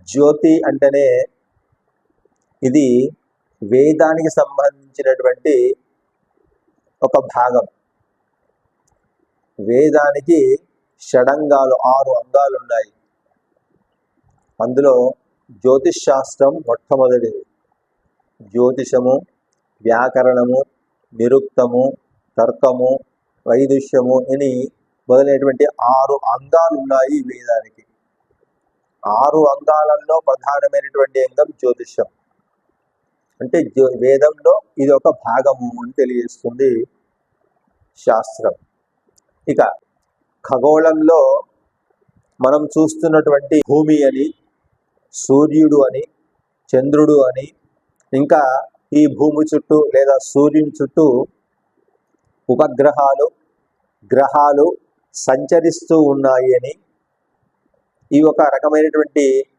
జ్యోతి అంటేనే ఇది వేదానికి సంబంధించినటువంటి ఒక భాగం. వేదానికి షడంగాలు 6 అంగాలు ఉన్నాయి. అందులో జ్యోతిష్ శాస్త్రం మొట్టమొదటిది. జ్యోతిషము, వ్యాకరణము, నిరుక్తము, తర్కము, వైదుష్యము అని మొదలైనటువంటి 6 అంగాలు ఉన్నాయి వేదానికి. 6 అంగాలలో ప్రధానమైనటువంటి అంగం జ్యోతిషం. అంటే వేదంలో ఇది ఒక భాగము అని తెలియజేస్తుంది శాస్త్రం. ఇక ఖగోళంలో మనం చూస్తున్నటువంటి భూమి అని, సూర్యుడు అని, చంద్రుడు అని, ఇంకా ఈ భూమి చుట్టూ లేదా సూర్యుని చుట్టూ ఉపగ్రహాలు, గ్రహాలు సంచరిస్తూ ఉన్నాయి అని, ఈ ఒక రకమైనటువంటి